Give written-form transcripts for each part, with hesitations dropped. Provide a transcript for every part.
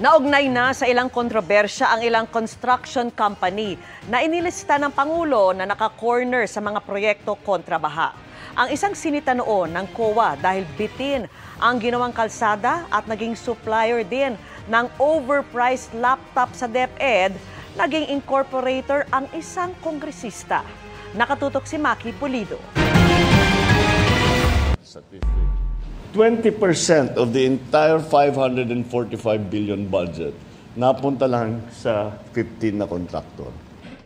Naugnay na sa ilang kontrobersya ang ilang construction company na inilista ng Pangulo na naka-corner sa mga proyekto kontra baha. Ang isang sinita noon ng COA dahil bitin ang ginawang kalsada at naging supplier din ng overpriced laptop sa DepEd, naging incorporator ang isang kongresista. Nakatutok si Maki Pulido. 20% of the entire 545 billion budget napunta lang sa 15 na kontraktor.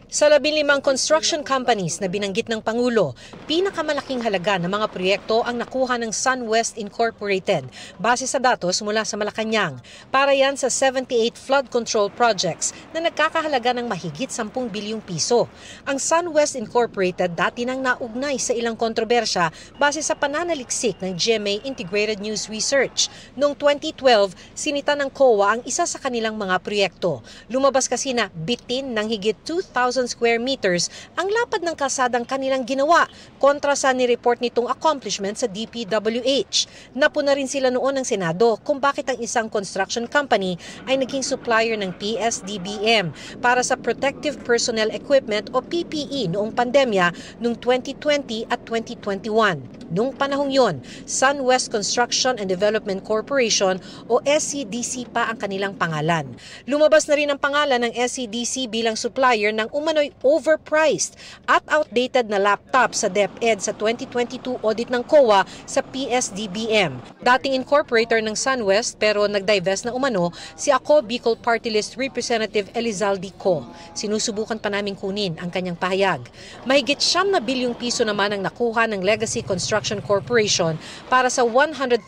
Sa 15 construction companies na binanggit ng Pangulo, pinakamalaking halaga ng mga proyekto ang nakuha ng SunWest Incorporated base sa datos mula sa Malacanang. Para yan sa 78 flood control projects na nagkakahalaga ng mahigit 10 bilyong piso. Ang SunWest Incorporated dati nang naugnay sa ilang kontrobersya base sa pananaliksik ng GMA Integrated News Research. Noong 2012, sinita ng COA ang isa sa kanilang mga proyekto. Lumabas kasi na bitin ng higit 2,000 square meters ang lapad ng kalsadang kanilang ginawa kontra sa nireport nitong accomplishment sa DPWH. Napuna rin sila noon ng Senado kung bakit ang isang construction company ay naging supplier ng PSDBM para sa Protective Personnel Equipment o PPE noong pandemya noong 2020 at 2021. Noong panahong yon, SunWest Construction and Development Corporation o SCDC pa ang kanilang pangalan. Lumabas na rin ang pangalan ng SCDC bilang supplier ng umano'y overpriced at outdated na laptop sa DepEd sa 2022 audit ng COA sa PSDBM. Dating incorporator ng SunWest pero nag-divest na umano si Ako Bicol Party List Representative Elizalde Co. Sinusubukan pa naming kunin ang kanyang pahayag. Mahigit 9 bilyong piso naman ang nakuha ng Legacy Construction Corporation para sa 132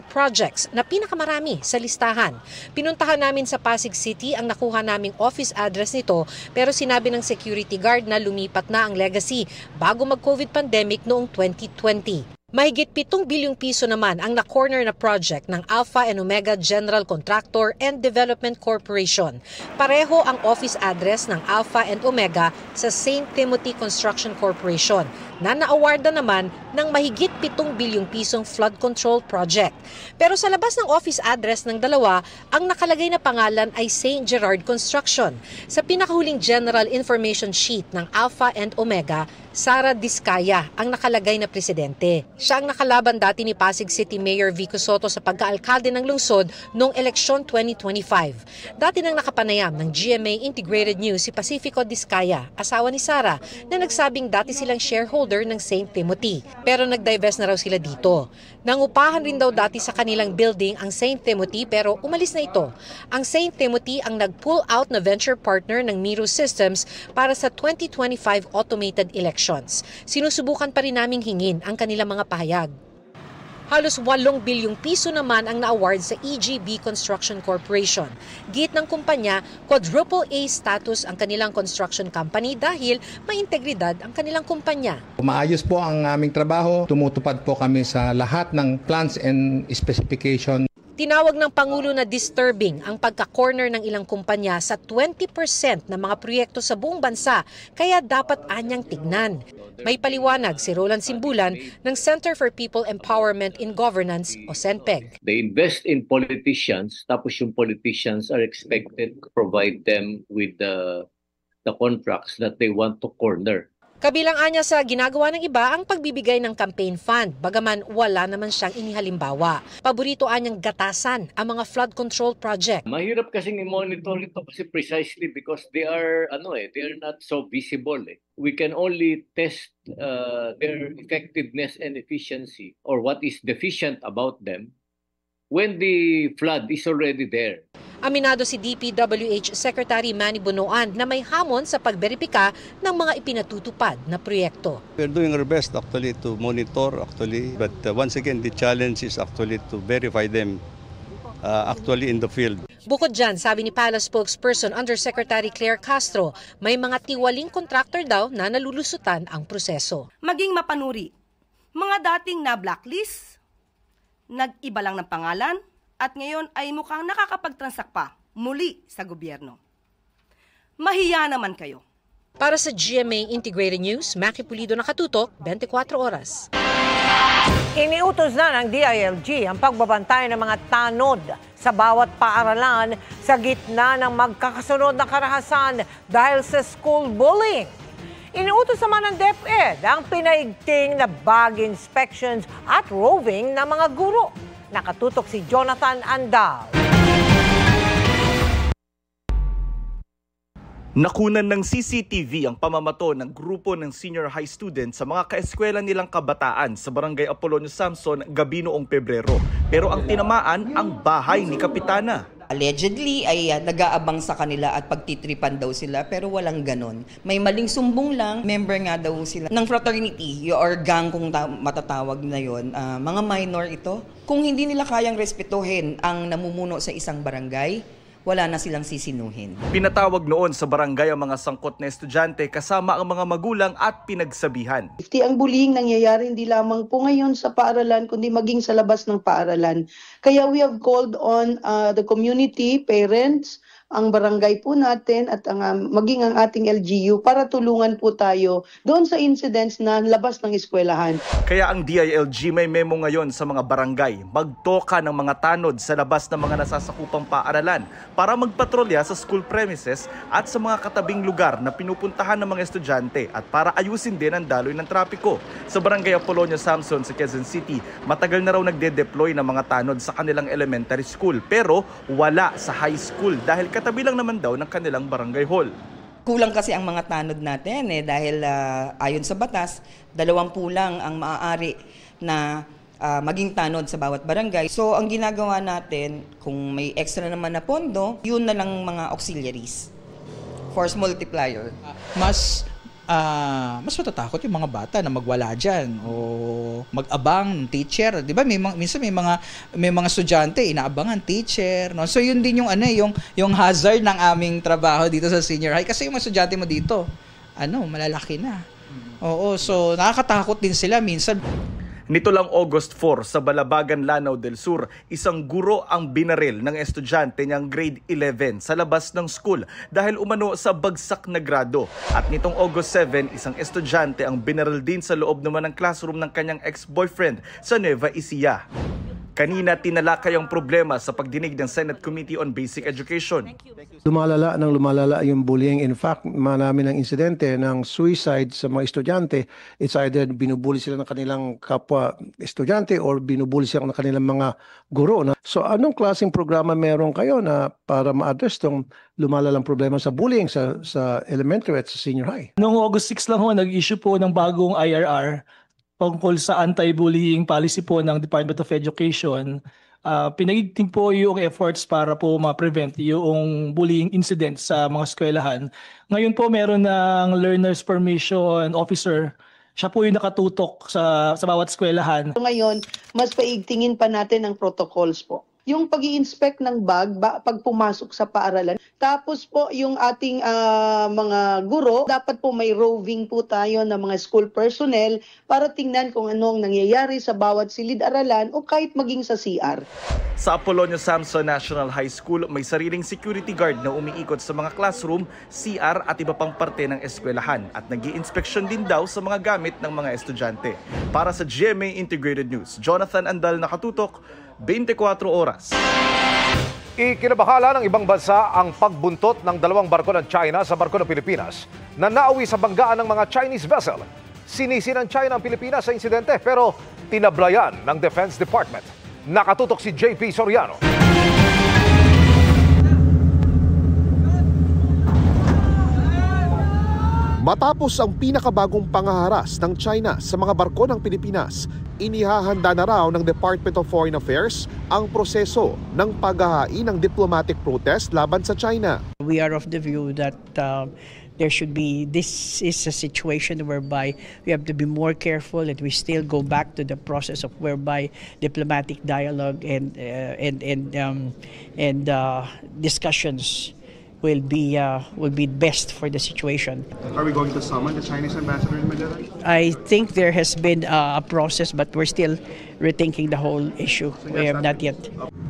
projects na pinakamarami sa listahan. Pinuntahan namin sa Pasig City ang nakuha naming office address nito pero sinabi ng security guard na lumipat na ang Legacy bago mag-COVID pandemic noong 2020. Mahigit 7 bilyong piso naman ang na-corner na project ng Alpha and Omega General Contractor and Development Corporation. Pareho ang office address ng Alpha and Omega sa St. Timothy Construction Corporation na na-awarda naman ng mahigit 7 bilyong pisong flood control project. Pero sa labas ng office address ng dalawa, ang nakalagay na pangalan ay St. Gerard Construction. Sa pinakahuling General Information Sheet ng Alpha and Omega, Sara Diskaya ang nakalagay na presidente. Siya ang nakalaban dati ni Pasig City Mayor Vico Soto sa pagkaalkalde ng lungsod noong eleksyon 2025. Dati nang nakapanayam ng GMA Integrated News si Pacifico Diskaya, asawa ni Sara, na nagsabing dati silang shareholder ng St. Timothy. Pero nag-divest na raw sila dito. Nangupahan rin daw dati sa kanilang building ang St. Timothy pero umalis na ito. Ang St. Timothy ang nag-pull out na venture partner ng Miro Systems para sa 2025 automated elections. Sinusubukan pa rin naming hingin ang kanilang mga pahayag. Halos 8 bilyong piso naman ang na-award sa EGB Construction Corporation. Git ng kumpanya, quadruple A status ang kanilang construction company dahil may integridad ang kanilang kumpanya. Maayos po ang aming trabaho. Tumutupad po kami sa lahat ng plans and specification. Tinawag ng Pangulo na disturbing ang pagka-corner ng ilang kumpanya sa 20% ng mga proyekto sa buong bansa, kaya dapat anyang tignan. May paliwanag si Roland Simbulan ng Center for People Empowerment in Governance o CENPEG. They invest in politicians, tapos yung politicians are expected to provide them with the contracts that they want to corner. Kabilang anya sa ginagawa ng iba ang pagbibigay ng campaign fund, bagaman wala naman siyang inihalimbawa. Paborito anyang gatasan ang mga flood control project. Mahirap kasing i-monitor ito kasi precisely because they are not so visible. We can only test their effectiveness and efficiency or what is deficient about them when the flood is already there. Aminado si DPWH Secretary Manny Bonoan na may hamon sa pagberipika ng mga ipinatutupad na proyekto. We're doing our best actually to monitor but once again the challenge is actually to verify them actually in the field. Bukod dyan, sabi ni Palace spokesperson Undersecretary Claire Castro, may mga tiwaling contractor daw na nalulusutan ang proseso. Maging mapanuri, mga dating na blacklist, nag-iba lang ng pangalan, at ngayon ay mukhang nakakapagtransak pa muli sa gobyerno. Mahiya naman kayo. Para sa GMA Integrated News, Maki Pulido, nakatutok, 24 oras. Iniutos na ng DILG ang pagbabantay ng mga tanod sa bawat paaralan sa gitna ng magkakasunod na karahasan dahil sa school bullying. Iniutos naman ng DepEd ang pinaigting na bag inspections at roving ng mga guro. Nakatutok si Jonathan Andal. Nakunan ng CCTV ang pamamato ng grupo ng senior high students sa mga kaeskwela nilang kabataan sa Barangay Apolonio Samson gabi noong Pebrero. Pero ang tinamaan ang bahay ni Kapitana. Allegedly ay nag-aabang sa kanila at pagtitripan daw sila pero walang ganon. May maling sumbong lang, member nga daw sila ng fraternity or gang kung matatawag na yon. Mga minor ito. Kung hindi nila kayang respetuhin ang namumuno sa isang barangay, wala na silang sisinuhin. Pinatawag noon sa barangay ang mga sangkot na estudyante kasama ang mga magulang at pinagsabihan. Ang bullying nangyayari hindi lamang po ngayon sa paaralan kundi maging sa labas ng paaralan. Kaya we have called on the community, parents, ang barangay po natin at maging ang ating LGU para tulungan po tayo doon sa incidents na labas ng eskwelahan. Kaya ang DILG may memo ngayon sa mga barangay, magtoka ng mga tanod sa labas ng mga nasasakupang paaralan para magpatrolya sa school premises at sa mga katabing lugar na pinupuntahan ng mga estudyante at para ayusin din ang daloy ng trapiko. Sa Barangay Apolonio Samson sa Quezon City, matagal na raw nagde-deploy ng mga tanod sa kanilang elementary school pero wala sa high school dahil katabi lang naman daw ng kanilang barangay hall. Kulang kasi ang mga tanod natin dahil ayon sa batas, 20 lang ang maaari na maging tanod sa bawat barangay. So ang ginagawa natin, kung may extra naman na pondo, yun na lang mga auxiliaries, force multiplier. Mas matatakot yung mga bata na magwala dyan o mag-abang ng teacher. Di ba? Minsan may mga estudyante, inaabangan teacher. No? So yun din yung hazard ng aming trabaho dito sa senior high. Kasi yung mga estudyante mo dito, malalaki na. Oo, so nakakatakot din sila minsan. Nito lang August 4 sa Balabagan, Lanao del Sur, isang guro ang binaril ng estudyante niyang grade 11 sa labas ng school dahil umano sa bagsak na grado. At nitong August 7, isang estudyante ang binaril din sa loob naman ng classroom ng kanyang ex-boyfriend sa Nueva Ecija. Kanina tinalakay ang problema sa pagdinig ng Senate Committee on Basic Education. Lumalala yung bullying. In fact, marami ng insidente ng suicide sa mga estudyante. It's either binubuli sila ng kanilang kapwa estudyante or binubuli sila ng kanilang mga guro. So anong klaseng programa meron kayo na para ma-address tong lumalalang problema sa bullying sa elementary at sa senior high? Noong August 6 lang nag-issue po ng bagong IRR tungkol sa anti-bullying policy po ng Department of Education. Pinagigting po yung efforts para po ma-prevent yung bullying incidents sa mga eskwelahan. Ngayon po meron ng Learners Permission Officer. Siya po yung nakatutok sa bawat eskwelahan. Ngayon, mas paigtingin pa natin ang protocols po. Yung pag-i-inspect ng bag pag pumasok sa paaralan. Tapos po yung ating mga guro, dapat po may roving po tayo ng mga school personnel para tingnan kung anong nangyayari sa bawat silid-aralan o kahit maging sa CR. Sa Apolonio Samson National High School, may sariling security guard na umiikot sa mga classroom, CR at iba pang parte ng eskwelahan at nag-i-inspeksyon din daw sa mga gamit ng mga estudyante. Para sa GMA Integrated News, Jonathan Andal, nakatutok, 24 oras. Ikinabahala ng ibang bansa ang pagbuntot ng 2 barko ng China sa barko ng Pilipinas na nauwi sa banggaan ng mga Chinese vessel. Sinisi ng China ang Pilipinas sa insidente pero tinablayan ng Defense Department. Nakatutok si JP Soriano. Matapos ang pinakabagong pangaharas ng China sa mga barko ng Pilipinas, inihahanda na raw ng Department of Foreign Affairs ang proseso ng paghahain ng diplomatic protest laban sa China. We are of the view that this is a situation whereby we have to be more careful and we still go back to the process of whereby diplomatic dialogue and discussions will be best for the situation. Are we going to summon the Chinese ambassador in Manila? I think there has been a process, but we're still rethinking the whole issue. We have not yet.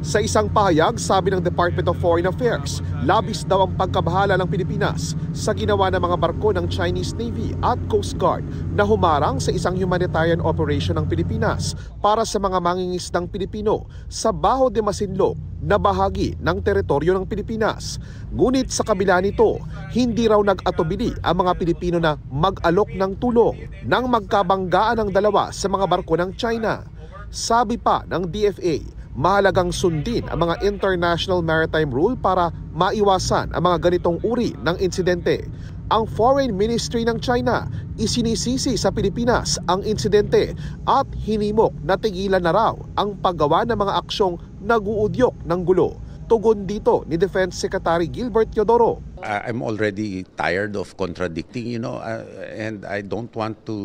Sa isang pahayag, sabi ng Department of Foreign Affairs, labis daw ang pagkabahala ng Pilipinas sa ginawa ng mga barko ng Chinese Navy at Coast Guard na humarang sa isang humanitarian operation ng Pilipinas para sa mga mangingisdang Pilipino sa Baho de Masinloc na bahagi ng teritoryo ng Pilipinas. Ngunit sa kabila nito, hindi raw nag-atubili ang mga Pilipino na mag-alok ng tulong nang magkabanggaan ng dalawa sa mga barko ng China. Sabi pa ng DFA, mahalagang sundin ang mga international maritime rule para maiwasan ang mga ganitong uri ng insidente. Ang Foreign Ministry ng China isinisisi sa Pilipinas ang insidente at hinimok na tigilan na raw ang paggawa ng mga aksyong nag-uudyok ng gulo. Tugon dito ni Defense Secretary Gilbert Teodoro. I'm already tired of contradicting, and I don't want to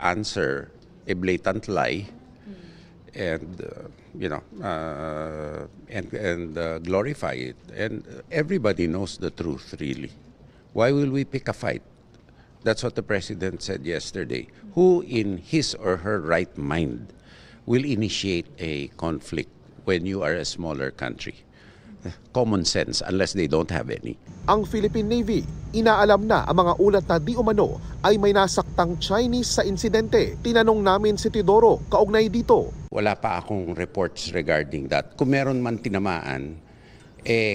answer a blatant lie and glorify it. And everybody knows the truth, really. Why will we pick a fight? That's what the President said yesterday. Who in his or her right mind will initiate a conflict when you are a smaller country? Common sense, unless they don't have any. Ang Philippine Navy, inaalam na ang mga ulat na di umano ay may nasaktang Chinese sa insidente. Tinanong namin si Teodoro kaugnay dito. Wala pa akong reports regarding that. Kung meron man tinamaan,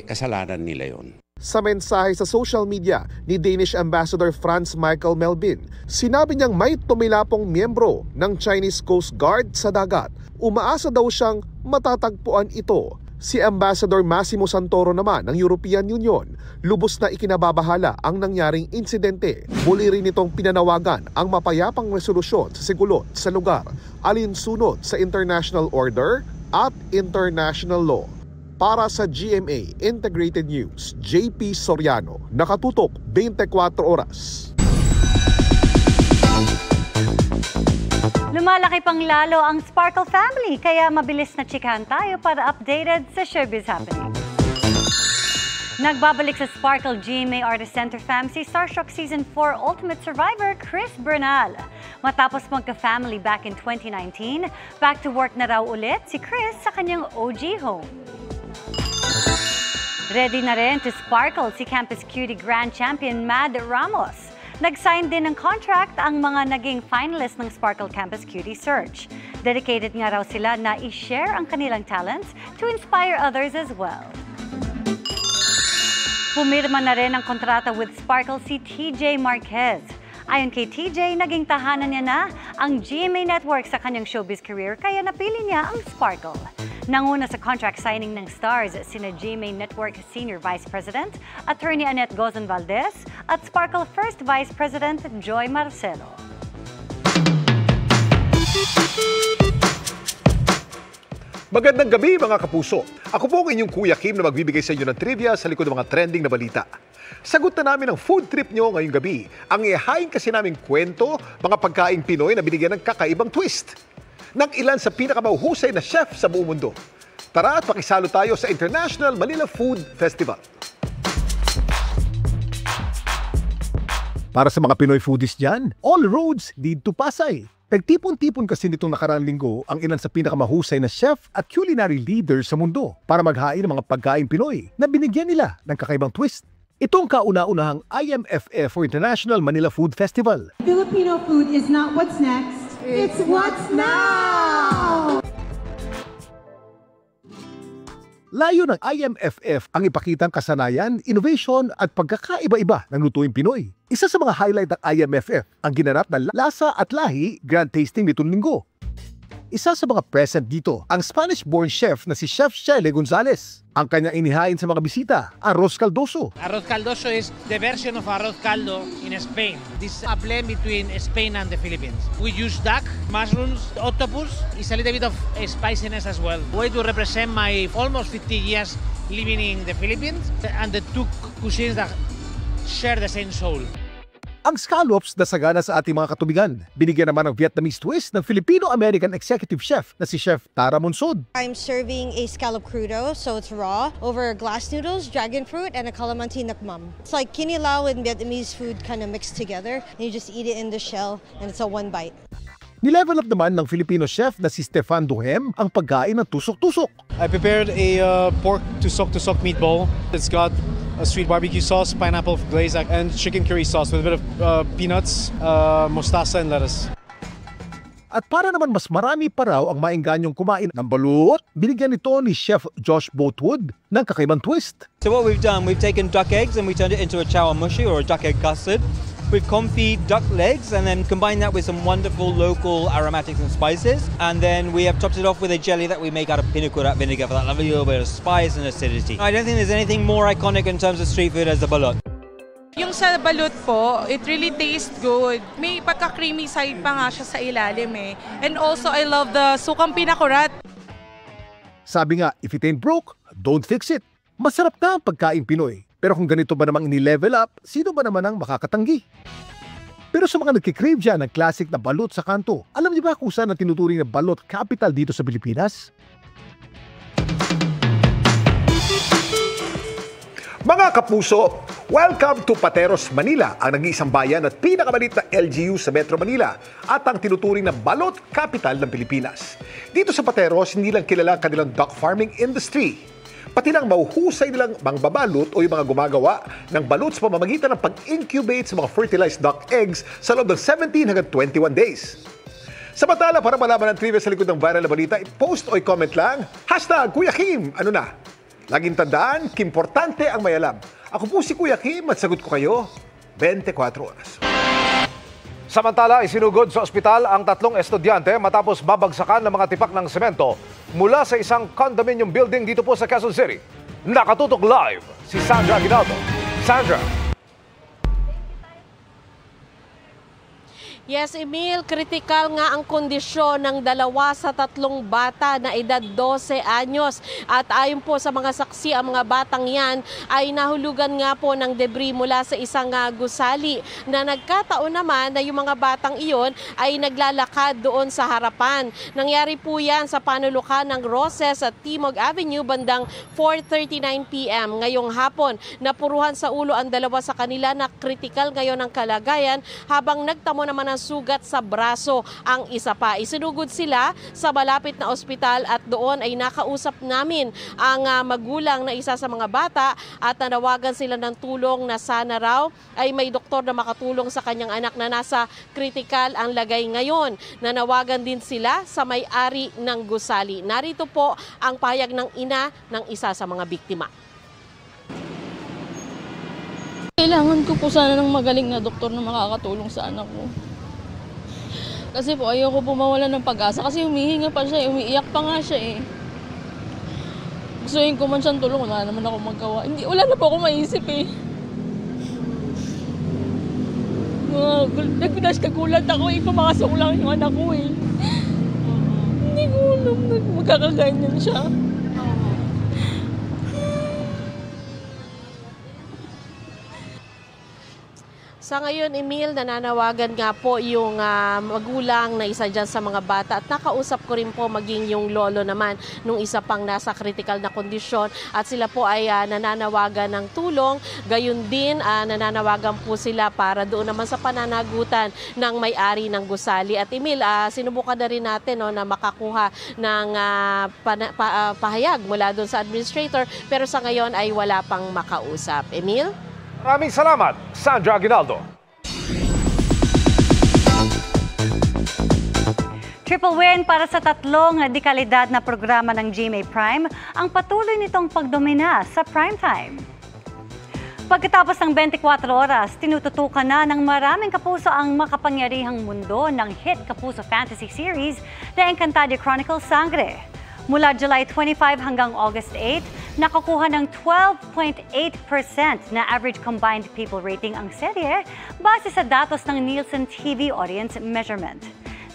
kasalanan nila yon. Sa mensahe sa social media ni Danish Ambassador Franz Michael Melvin, sinabi niyang may tumilapong miyembro ng Chinese Coast Guard sa dagat. Umaasa daw siyang matatagpuan ito. Si Ambassador Massimo Santoro naman ng European Union, lubos na ikinababahala ang nangyaring insidente. Muli rin itong pinanawagan ang mapayapang resolusyon sa sigulot sa lugar, alinsunod sa international order at international law. Para sa GMA Integrated News, JP Soriano, nakatutok 24 oras. Lumalaki pang lalo ang Sparkle family, kaya mabilis na chikahan tayo para updated sa showbiz happening. Nagbabalik sa Sparkle GMA Artist Center fam si Starstruck Season 4 Ultimate Survivor Chris Bernal. Matapos magka-family back in 2019, back to work na raw ulit si Chris sa kanyang OG home. Ready na rin to sparkle si Campus Cutie Grand Champion Mad Ramos. Nag-sign din ng contract ang mga naging finalist ng Sparkle Campus Cutie Search. Dedicated nga raw sila na i-share ang kanilang talents to inspire others as well. Pumirma na rin ang kontrata with Sparkle si TJ Marquez. Ayon kay TJ, naging tahanan niya na ang GMA Network sa kanyang showbiz career kaya napili niya ang Sparkle. Nanguna sa contract signing ng stars sina GMA Network Senior Vice President, Attorney Annette Gozon Valdez at Sparkle First Vice President Joy Marcelo. Magandang gabi mga kapuso. Ako po ang inyong Kuya Kim na magbibigay sa inyo ng trivia sa likod ng mga trending na balita. Sagot na namin ang food trip nyo ngayong gabi. Ang ihahain kasi naming kwento, mga pagkaing Pinoy na binigyan ng kakaibang twist ng ilan sa pinakamahusay na chef sa buong mundo. Tara at pakisalo tayo sa International Manila Food Festival. Para sa mga Pinoy foodies dyan, all roads lead to Pasay. Nagtipon-tipon kasi nitong nakaraang linggo ang ilan sa pinakamahusay na chef at culinary leaders sa mundo para maghain ng mga pagkain Pinoy na binigyan nila ng kakaibang twist. Ito ang kauna-unahang IMFF for International Manila Food Festival. Filipino food is not what's next, it's what's now! Layo ng IMFF ang ipakitang kasanayan, innovation at pagkakaiba-iba ng lutuing Pinoy. Isa sa mga highlight ng IMFF ang ginanap na Lasa at Lahi Grand Tasting nitong linggo. Isa sa mga present dito ang Spanish-born chef na si Chef Shele Gonzalez. Ang kanyang inihain sa mga bisita, arroz caldoso. Arroz caldoso is the version of arroz caldo in Spain. This is a blend between Spain and the Philippines. We use duck, mushrooms, octopus. It's a little bit of spiciness as well. Way to represent my almost 50 years living in the Philippines and the two cuisines that share the same soul. Ang scallops na sagana sa ating mga katubigan. Binigyan naman ng Vietnamese twist ng Filipino-American executive chef na si Chef Tara Monsod. I'm serving a scallop crudo, so it's raw, over glass noodles, dragon fruit, and a calamansi nakmam. It's like kinilaw and Vietnamese food kind of mixed together. And you just eat it in the shell, and it's a one bite. Nilevel up naman ng Filipino chef na si Stefan Duhem ang pagkain ng tusok-tusok. I prepared a pork tusok meatball. It's got a sweet barbecue sauce, pineapple glaze, and chicken curry sauce with a bit of peanuts, mustasa, and lettuce. At para naman mas marami pa raw ang maenganyong kumain ng balut, binigyan ito ni Chef Josh Boatwood ng kakaibang twist. So what we've done, we've taken duck eggs and we turned it into a chawanmushi or a duck egg custard. We've confit duck legs and then combined that with some wonderful local aromatics and spices. And then we have topped it off with a jelly that we make out of pinakurat vinegar for that lovely little bit of spice and acidity. I don't think there's anything more iconic in terms of street food as the balut. Yung sa balut po, it really tastes good. May pagka-creamy side pa nga siya sa ilalim eh. And also, I love the sukang pinakurat. Sabi nga, if it ain't broke, don't fix it. Masarap na ang pagkain Pinoy. Pero kung ganito ba namang ini-level up, sino ba naman ang makakatanggi? Pero sa mga nagkikrave dyan ng classic na balot sa kanto, alam niyo ba kung saan ang tinuturing na balot capital dito sa Pilipinas? Mga kapuso, welcome to Pateros, Manila, ang nag-iisang bayan at pinakamalit na LGU sa Metro Manila at ang tinuturing na balot capital ng Pilipinas. Dito sa Pateros, hindi lang kilala ang kanilang duck farming industry, pati lang mauhusay nilang mangbabalot o yung mga gumagawa ng balot sa pamamagitan ng pag-incubate sa mga fertilized duck eggs sa loob ng 17 hanggang 21 days. Samantala, para malaman ang trivia sa likod ng viral na balita, i-post o i-comment lang, #Kuya Kim, ano na? Laging tandaan, kimportante ang may alam. Ako po si Kuya Kim at sagot ko kayo 24 oras. Samantala, isinugod sa ospital ang 3 estudyante matapos babagsakan ng mga tipak ng semento mula sa isang condominium building dito po sa Quezon City. Nakatutok live si Sandra Aguinaldo. Sandra. Yes, Emil, kritikal nga ang kondisyon ng 2 sa 3 bata na edad 12 anyos. At ayon po sa mga saksi, ang mga batang yan ay nahulugan nga po ng debris mula sa isang gusali na nagkataon naman na yung mga batang iyon ay naglalakad doon sa harapan. Nangyari po yan sa panulukan ng Roses at Timog Avenue bandang 4:39 p.m. ngayong hapon. Napuruhan sa ulo ang 2 sa kanila na kritikal ngayon ang kalagayan habang nagtamo naman ang sugat sa braso ang isa pa. Isinugod sila sa malapit na ospital at doon ay nakausap namin ang magulang na isa sa mga bata at nanawagan sila ng tulong na sana raw ay may doktor na makatulong sa kanyang anak na nasa kritikal ang lagay ngayon. Nanawagan din sila sa may-ari ng gusali. Narito po ang pahayag ng ina ng isa sa mga biktima. Kailangan ko po sana ng magaling na doktor na makakatulong sa anak ko. Kasi po ayoko po mawalan ng pag-asa kasi humihinga pa siya, umiiyak pa nga siya eh. Gustuin ko man siyang tulong, wala naman ako magawa. Wala na po ako maisip eh. Nagulat ako eh, pumakasok lang yung anak ko eh. Hindi ko alam na magkakaganyan siya. Sa ngayon, Emil, nananawagan nga po yung magulang na isa dyan sa mga bata at nakausap ko rin po maging yung lolo naman nung isa pang nasa critical na kondisyon at sila po ay nananawagan ng tulong. Gayon din, nananawagan po sila para doon naman sa pananagutan ng may-ari ng gusali. At Emil, sinubukan na rin natin na makakuha ng pahayag mula doon sa administrator pero sa ngayon ay wala pang makausap. Emil? Maraming salamat, Sandra Aguinaldo. Triple win para sa 3 dekalidad na programa ng GMA Prime ang patuloy nitong pagdomina sa primetime. Pagkatapos ng 24 oras, tinututukan na ng maraming kapuso ang makapangyarihang mundo ng hit Kapuso Fantasy Series na Encantadia Chronicles Sangre. Mula July 25 hanggang August 8, nakakuha ng 12.8% na average combined people rating ang serye base sa datos ng Nielsen TV Audience Measurement.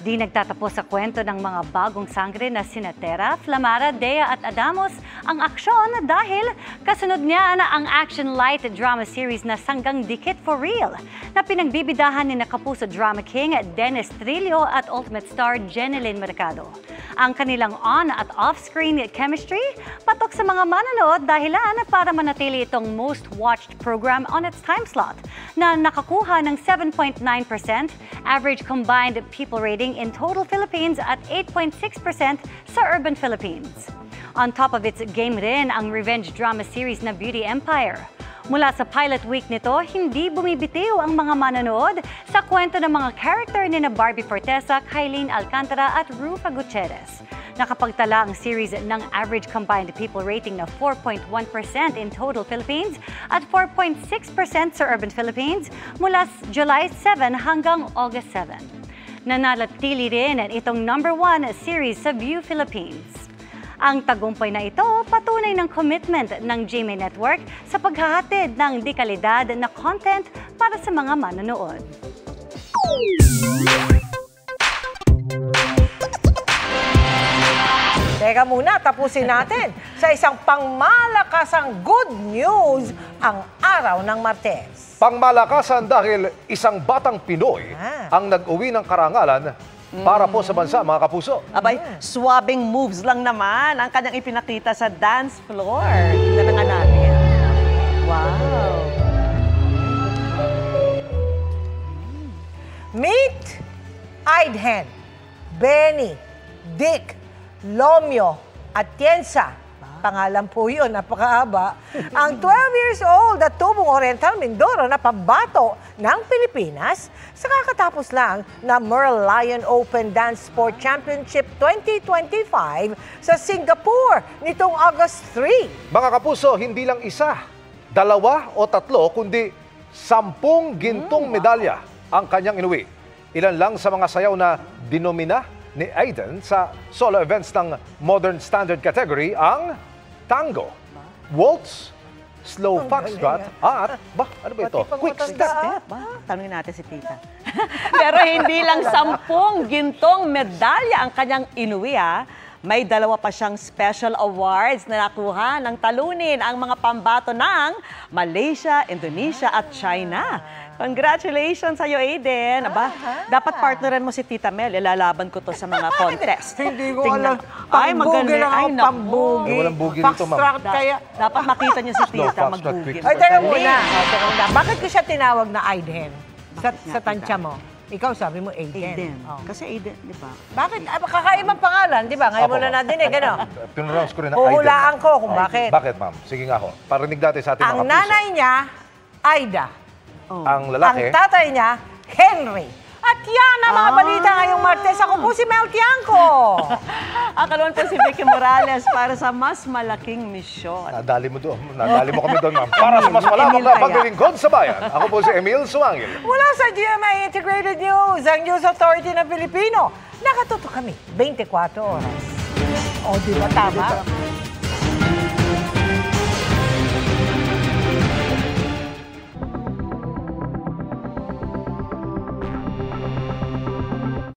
Di nagtatapos sa kwento ng mga bagong sangre na sina Tera, Flamara, Dea at Adamos ang aksyon dahil kasunod niya na ang action light drama series na Sanggang Dikit for Real na pinagbibidahan ni Kapuso Drama King Dennis Trillo at Ultimate Star Jeneline Mercado. Ang kanilang on at off-screen chemistry patok sa mga manonood dahilan para manatili itong most watched program on its time slot na nakakuha ng 7.9% average combined people rating in total Philippines at 8.6% sa urban Philippines. On top of its game rin ang revenge drama series na Beauty Empire. Mula sa pilot week nito, hindi bumibitiw ang mga manonood sa kwento ng mga character ni na Barbie Fortesa, Kylene Alcantara at Rufa Gutierrez. Nakapagtala ang series ng average combined people rating na 4.1% in total Philippines at 4.6% sa urban Philippines mula July 7 hanggang August 7. Nananatili rin itong #1 series sa View Philippines. Ang tagumpay na ito patunay ng commitment ng GMA Network sa paghahatid ng dekalidad na content para sa mga manonood. Teka muna, tapusin natin sa isang pangmalakasang good news ang araw ng Martes. Pangmalakasan dahil isang batang Pinoy ang nag-uwi ng karangalan para po sa bansa, mga kapuso. Abay, swabbing moves lang naman ang kanyang ipinakita sa dance floor. Tingnan nga natin. Wow! Meet Aiden, Benny, Dick, Lomio, at Tiensa. Pangalan po yun, napakahaba. Ang 12 years old at tubong Oriental Mindoro na pambato ng Pilipinas sa kakatapos lang na Merle Lion Open Dance Sport Championship 2025 sa Singapore nitong August 3. Mga kapuso, hindi lang isa, 2 o 3, kundi 10 gintong medalya ang kanyang inuwi. Ilan lang sa mga sayaw na dinomina ni Aiden sa solo events ng Modern Standard category ang tango, waltz, slow foxtrot, at, ano ba ito? Quick step. Tanungin natin si Tita. Pero hindi lang 10 gintong medalya ang kanyang inuwi, May 2 pa siyang special awards na nakuha ng talunin ang mga pambato ng Malaysia, Indonesia at China. Congratulations sa'yo, Aiden. Aba, dapat partneran mo si Tita Mel. Ilalaban ko to sa mga contest. Hindi ko alam. Pambugi lang ako, pambugi. Walang bugi nito, ma'am. Kaya dapat makita niyo si Tita magbugi. Ay, teka muna. Bakit ko siya tinawag na Aiden? Sa tansya mo? Ikaw sabi mo Aiden. Kasi Aiden, di ba? Bakit? Kakaibang pangalan, di ba? Ngayon mo na nadinig, ano? Pinronounce ko rin na Aiden. Huhulaan ko kung bakit. Bakit, ma'am? Sige nga ho. Parinig natin sa ating mga kapuso. Ang nanay niya, Aida. Ang lalaki? Ang tatay niya, Henry. At yan ang mga balita ngayong Martes. Ako po si Mel Tiangco. Ako naman po si Vicky Morales para sa mas malaking misyon. Nadali mo doon. Nadali mo kami doon, ma'am. Para sa mas malawak na paglilingkod sa bayan. Ako po si Emil Suangil. Mula sa GMA Integrated News, ang News Authority ng Pilipino. Nakatuto kami 24 oras. O, di ba tama?